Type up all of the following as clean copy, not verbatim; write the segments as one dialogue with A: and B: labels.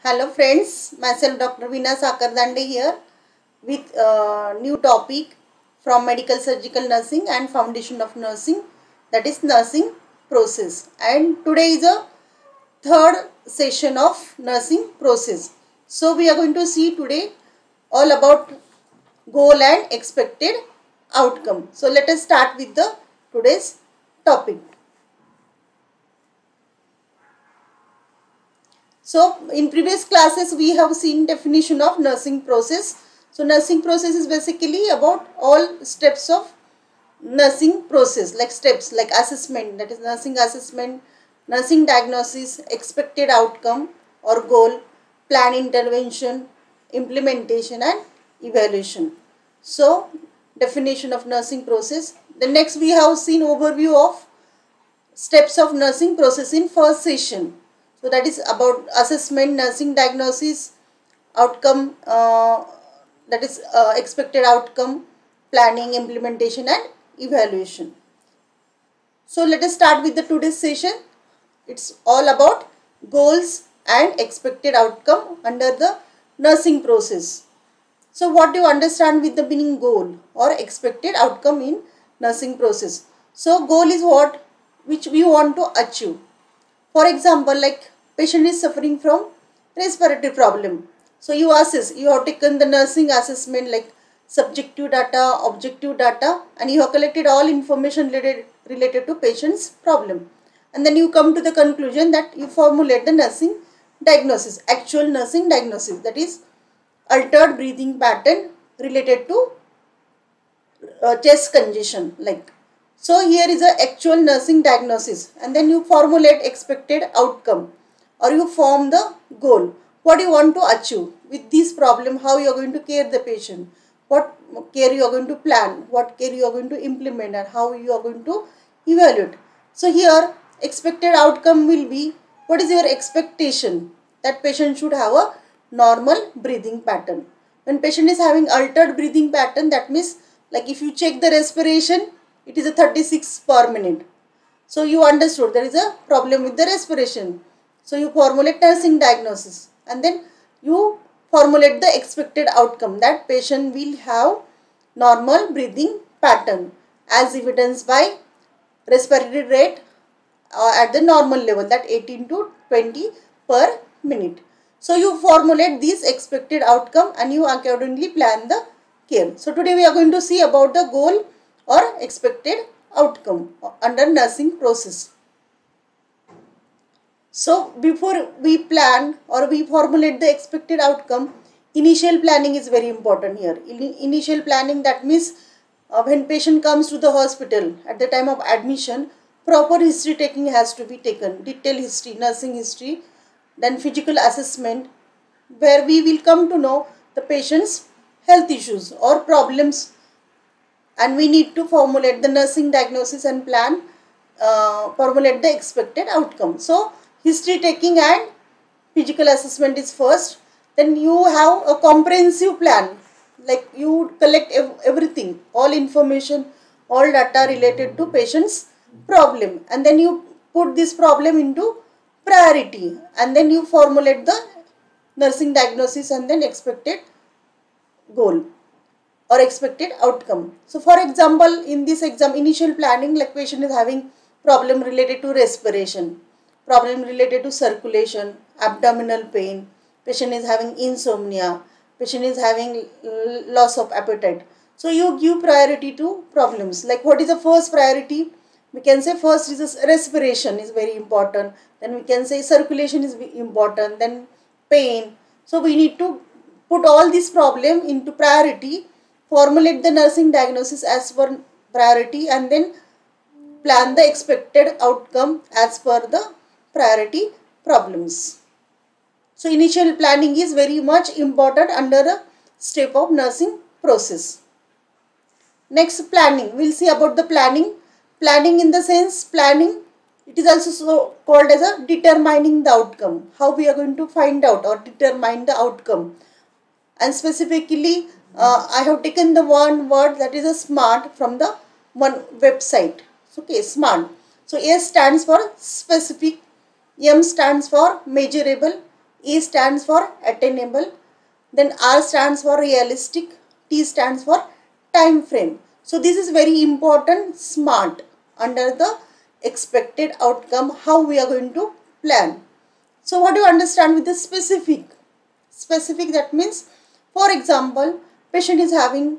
A: Hello friends, myself Dr. Veena Sakardande here with a new topic from Medical Surgical Nursing and Foundation of Nursing, that is nursing process. And today is a third session of nursing process. So we are going to see today all about goal and expected outcome. So let us start with the today's topic. So in previous classes we have seen definition of nursing process. So nursing process is basically about all steps of nursing process, like steps like assessment, that is nursing assessment, nursing diagnosis, expected outcome or goal, plan intervention, implementation and evaluation. So definition of nursing process. The next we have seen overview of steps of nursing process in first session. So that is about assessment, nursing diagnosis, outcome, that is expected outcome, planning, implementation and evaluation. So let us start with the today's session. It's all about goals and expected outcome under the nursing process. So what do you understand with the meaning goal or expected outcome in nursing process? So goal is what which we want to achieve. For example, like patient is suffering from respiratory problem. So you assess, you have taken the nursing assessment like subjective data, objective data, and you have collected all information related to patient's problem. And then you come to the conclusion that you formulate the nursing diagnosis, actual nursing diagnosis, that is altered breathing pattern related to chest congestion like. So here is a actual nursing diagnosis, and then you formulate expected outcome or you form the goal. What you want to achieve with this problem, how you are going to care the patient, what care you are going to plan, what care you are going to implement and how you are going to evaluate. So here expected outcome will be what is your expectation that patient should have a normal breathing pattern. When patient is having altered breathing pattern, that means like if you check the respiration, it is a 36 per minute. So you understood there is a problem with the respiration. So you formulate nursing diagnosis and then you formulate the expected outcome that patient will have normal breathing pattern as evidenced by respiratory rate at the normal level, that 18 to 20 per minute. So you formulate this expected outcome and you accordingly plan the care. So today we are going to see about the goal or expected outcome under nursing process. So before we plan or we formulate the expected outcome, initial planning is very important here. Initial planning, that means when patient comes to the hospital at the time of admission, proper history taking has to be taken, detailed history, nursing history, then physical assessment, where we will come to know the patient's health issues or problems, and we need to formulate the nursing diagnosis and plan, formulate the expected outcome. So history taking and physical assessment is first. Then you have a comprehensive plan, like you collect everything, all information, all data related to patient's problem, and then you put this problem into priority, and then you formulate the nursing diagnosis and then expected goal or expected outcome. So for example, in this exam, initial planning, like patient is having problem related to respiration, problem related to circulation, abdominal pain, patient is having insomnia, patient is having loss of appetite. So you give priority to problems. Like what is the first priority? We can say first is respiration is very important. Then we can say circulation is important. Then pain. So we need to put all these problem into priority, formulate the nursing diagnosis as per priority, and then plan the expected outcome as per the priority problems. So initial planning is very much important under a step of nursing process. Next, planning. We will see about the planning. Planning in the sense, planning, it is also so called as a determining the outcome. How we are going to find out or determine the outcome. And specifically, I have taken the one word that is a SMART from the one website. So, okay, SMART. So S stands for specific, M stands for measurable, A stands for attainable, then R stands for realistic, T stands for time frame. So this is very important, SMART, under the expected outcome, how we are going to plan. So what do you understand with the specific? Specific, that means, for example, patient is having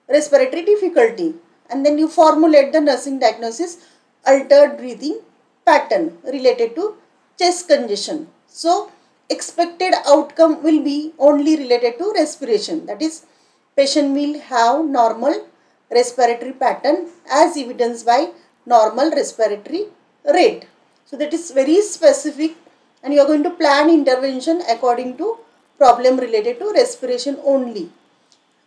A: respiratory difficulty, and then you formulate the nursing diagnosis, altered breathing pattern related to chest congestion. So expected outcome will be only related to respiration, that is, patient will have normal respiratory pattern as evidenced by normal respiratory rate. So that is very specific, and you are going to plan intervention according to problem related to respiration only.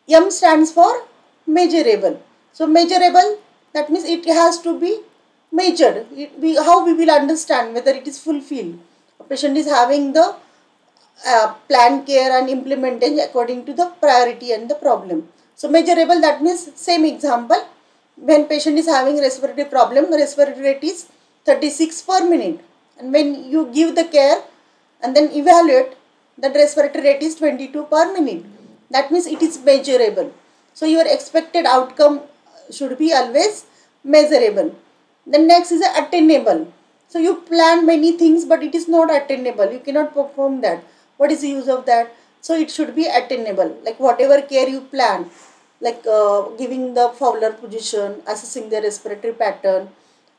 A: M stands for measurable. So measurable, that means it has to be measured. How we will understand whether it is fulfilled. A patient is having the planned care and implementation according to the priority and the problem. So measurable, that means, same example, when patient is having respiratory problem, the respiratory rate is 36 per minute, and when you give the care and then evaluate, that respiratory rate is 22 per minute. That means it is measurable. So your expected outcome should be always measurable. The next is attainable. So you plan many things, but it is not attainable. You cannot perform that. What is the use of that? So it should be attainable. Like whatever care you plan, like giving the Fowler position, assessing the respiratory pattern,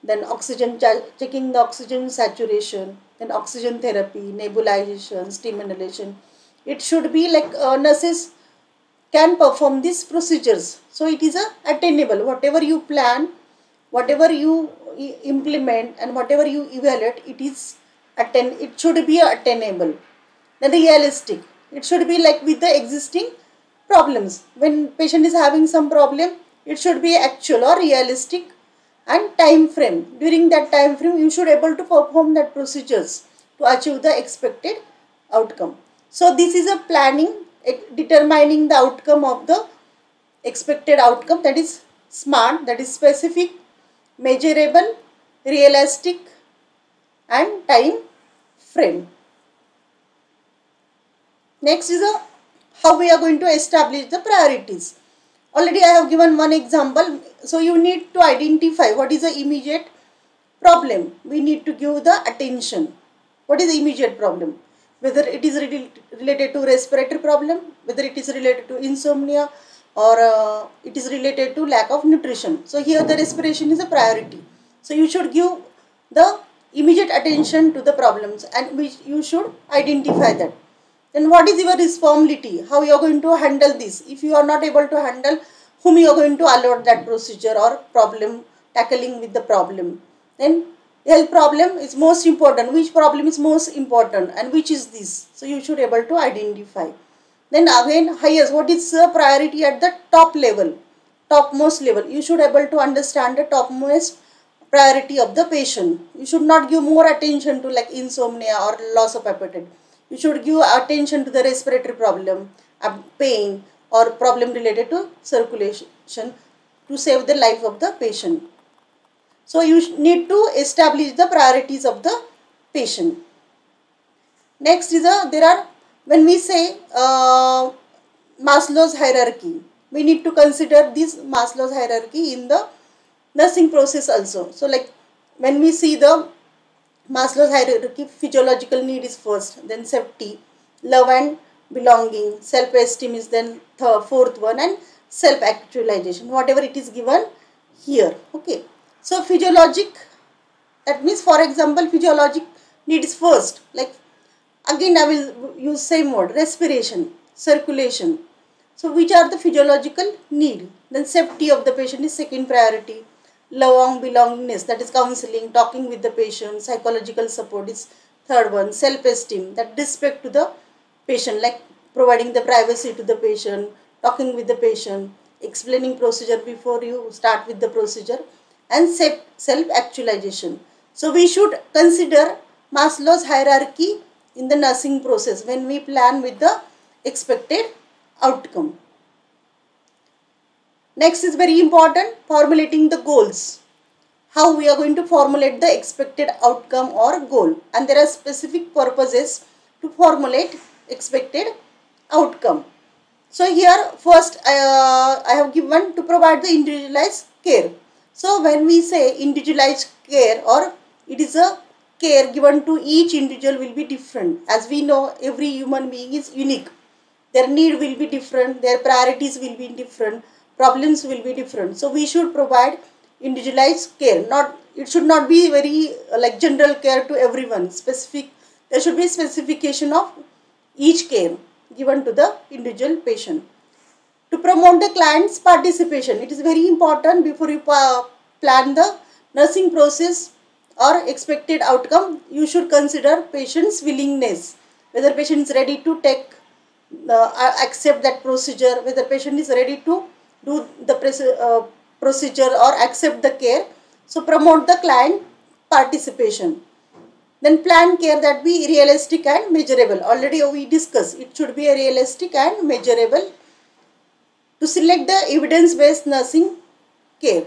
A: then oxygen, checking the oxygen saturation, then oxygen therapy, nebulization, steam inhalation. It should be like nurses can perform these procedures. So it is attainable. Whatever you plan, whatever you implement, and whatever you evaluate, it should be attainable. Then realistic. It should be like with the existing problems. When patient is having some problem, it should be actual or realistic, and time frame. During that time frame, you should able to perform that procedures to achieve the expected outcome. So this is a planning, determining the outcome of the expected outcome, that is SMART, that is specific, measurable, realistic, and time frame. Next is how we are going to establish the priorities. Already I have given one example. So you need to identify what is the immediate problem. We need to give the attention. What is the immediate problem? Whether it is related to respiratory problem, whether it is related to insomnia, or it is related to lack of nutrition. So here the respiration is a priority. So you should give the immediate attention to the problems, and you should identify that. Then what is your responsibility? How you are going to handle this? If you are not able to handle, whom you are going to allot that procedure or problem, tackling with the problem. Then health problem is most important. Which problem is most important and which is this? So you should able to identify. Then again, highest, what is the priority at the top level, topmost level? You should able to understand the topmost priority of the patient. You should not give more attention to like insomnia or loss of appetite. You should give attention to the respiratory problem, pain, or problem related to circulation to save the life of the patient. So you need to establish the priorities of the patient. Next is when we say Maslow's hierarchy, we need to consider this Maslow's hierarchy in the nursing process also. So like when we see the Maslow's hierarchy, physiological need is first, then safety, love and belonging, self-esteem is then fourth one, and self-actualization, whatever it is given here. Okay. So physiologic, that means, for example, physiologic need is first. Like again I will use same word, respiration, circulation. So which are the physiological need? Then safety of the patient is second priority. Love and belongingness, that is counseling, talking with the patient, psychological support is third one. Self-esteem, that respect to the patient, like providing the privacy to the patient, talking with the patient, explaining procedure before you start with the procedure, and self-actualization. So we should consider Maslow's hierarchy in the nursing process when we plan with the expected outcome. Next is very important, formulating the goals. How we are going to formulate the expected outcome or goal, and there are specific purposes to formulate expected outcome. So here first I have given to provide the individualized care. So when we say individualized care, or it is a care given to each individual, will be different. As we know, every human being is unique. Their need will be different, their priorities will be different, problems will be different. So we should provide individualized care. It should not be very like general care to everyone. There should be specification of each care given to the individual patient. To promote the client's participation, it is very important before you plan the nursing process or expected outcome. You should consider patient's willingness, whether patient is ready to accept that procedure, whether patient is ready to do the procedure or accept the care. So promote the client participation. Then plan care that be realistic and measurable. Already we discussed, it should be a realistic and measurable. To select the evidence-based nursing care.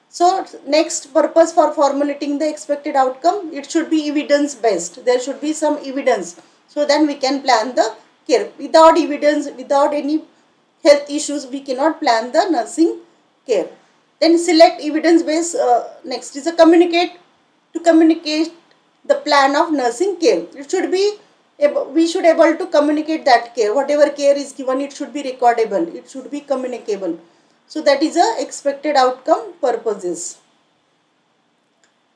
A: So next purpose for formulating the expected outcome, it should be evidence-based. There should be some evidence. So then we can plan the care. Without evidence, without any health issues, we cannot plan the nursing care. Then select evidence-based. Next is a communicate the plan of nursing care. It should be, we should able to communicate that care. Whatever care is given, it should be recordable. It should be communicable. So that is a expected outcome purposes.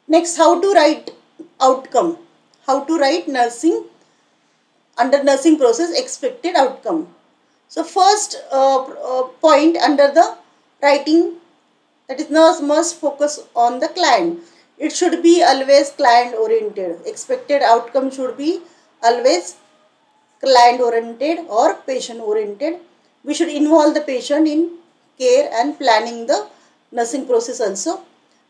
A: Next, how to write outcome. How to write nursing, under nursing process, expected outcome. So first point under the writing, that is nurse must focus on the client. It should be always client oriented. Expected outcome should be always client oriented or patient oriented. We should involve the patient in care and planning the nursing process also.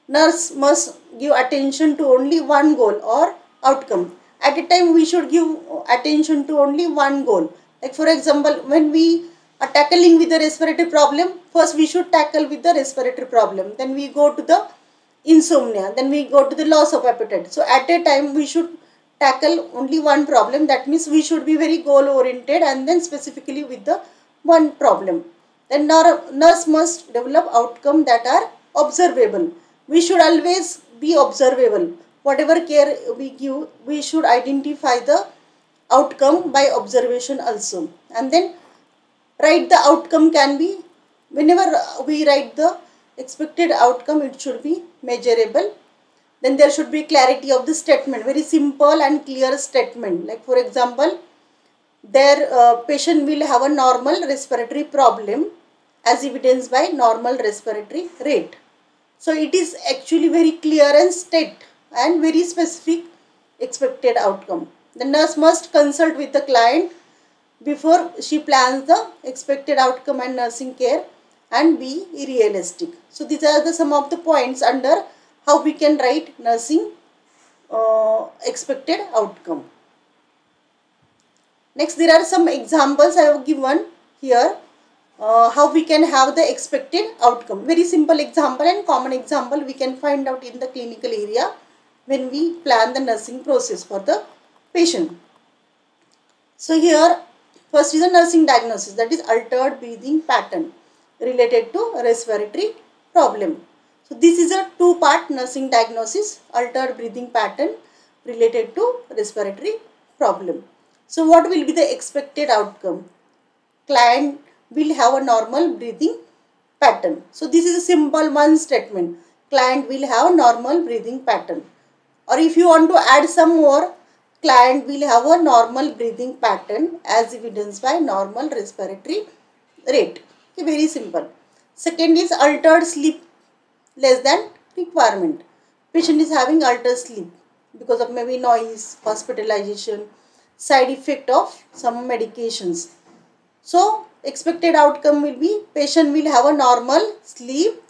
A: Nurse must give attention to only one goal or outcome. At a time we should give attention to only one goal. Like for example, when we are tackling with the respiratory problem, first we should tackle with the respiratory problem. Then we go to the insomnia. Then we go to the loss of appetite. So at a time we should tackle only one problem. That means we should be very goal oriented and then specifically with the one problem. Then nurse must develop outcome that are observable. We should always be observable. Whatever care we give, we should identify the outcome by observation also. And then write the outcome can be, whenever we write the expected outcome, it should be measurable. Then there should be clarity of the statement, very simple and clear statement. Like for example, their patient will have a normal respiratory problem as evidenced by normal respiratory rate. So it is actually very clear and state and very specific expected outcome. The nurse must consult with the client before she plans the expected outcome and nursing care and be realistic. So these are some of the points under how we can write nursing expected outcome. Next, there are some examples I have given here. How we can have the expected outcome. Very simple example and common example we can find out in the clinical area when we plan the nursing process for the patient. So here first is a nursing diagnosis, that is altered breathing pattern related to respiratory problem. So this is a two-part nursing diagnosis, altered breathing pattern related to respiratory problem. So what will be the expected outcome? Client will have a normal breathing pattern. So this is a simple one statement. Client will have a normal breathing pattern. Or if you want to add some more, client will have a normal breathing pattern as evidenced by normal respiratory rate. Okay, very simple. Second is altered sleep less than requirement. Patient is having altered sleep because of maybe noise, hospitalization, side effect of some medications. So expected outcome will be patient will have a normal sleep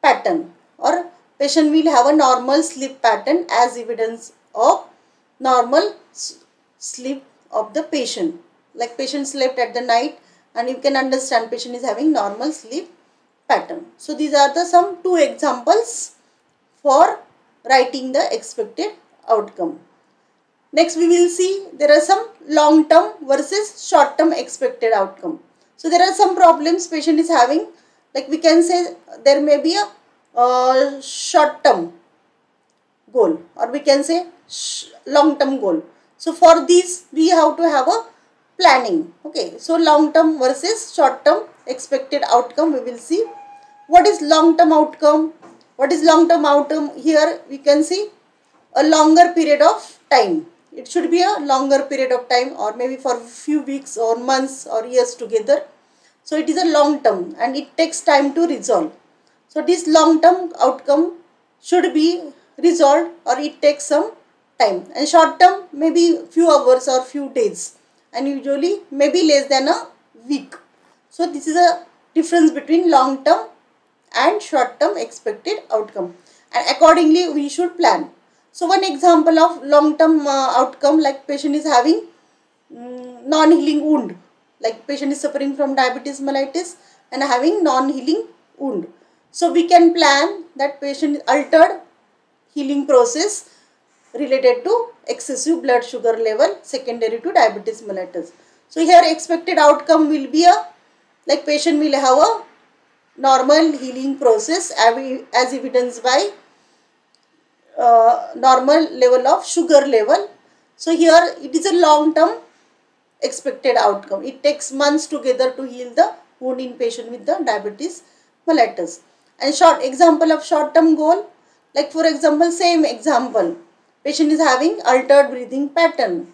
A: pattern, or patient will have a normal sleep pattern as evidence of normal sleep of the patient. Like patient slept at the night and you can understand patient is having normal sleep pattern. So these are the some two examples for writing the expected outcome. Next we will see there are some long term versus short term expected outcome. So there are some problems patient is having, like we can say there may be a short term goal, or we can say long term goal. So for these we have to have a planning. Okay, so long term versus short term expected outcome we will see. What is long term outcome? What is long term outcome? Here we can see a longer period of time. It should be a longer period of time, or maybe for few weeks or months or years together. So it is a long term and it takes time to resolve. So this long term outcome should be resolved, or it takes some time, and short term maybe few hours or few days, and usually maybe less than a week. So this is a difference between long term and short term expected outcome, and accordingly we should plan. So one example of long term outcome, like patient is having non-healing wound, like patient is suffering from diabetes mellitus and having non-healing wound. So we can plan that patient altered healing process related to excessive blood sugar level secondary to diabetes mellitus. So here expected outcome will be a, like patient will have a normal healing process as evidenced by normal level of sugar level. So here it is a long term expected outcome. It takes months together to heal the wound in patient with the diabetes mellitus. And short example of short term goal, like for example, same example, patient is having altered breathing pattern,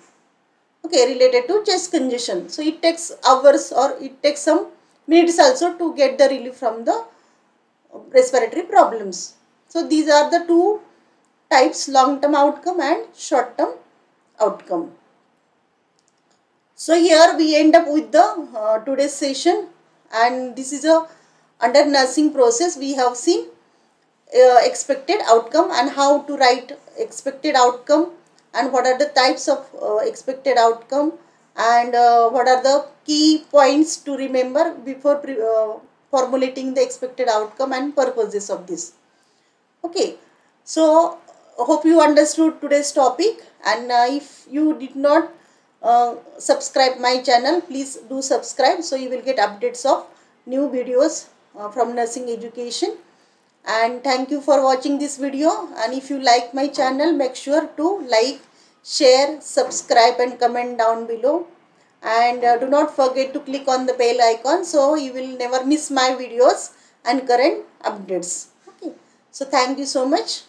A: okay, related to chest congestion. So it takes hours or it takes some minutes also to get the relief from the respiratory problems. So these are the two types, long term outcome and short term outcome. So here we end up with the today's session, and this is a under nursing process we have seen expected outcome and how to write expected outcome, and what are the types of expected outcome, and what are the key points to remember before formulating the expected outcome and purposes of this. Okay, so hope you understood today's topic, and if you did not subscribe my channel, please do subscribe so you will get updates of new videos from nursing education. And thank you for watching this video, and if you like my channel, make sure to like, share, subscribe and comment down below, and do not forget to click on the bell icon so you will never miss my videos and current updates. Okay, so thank you so much.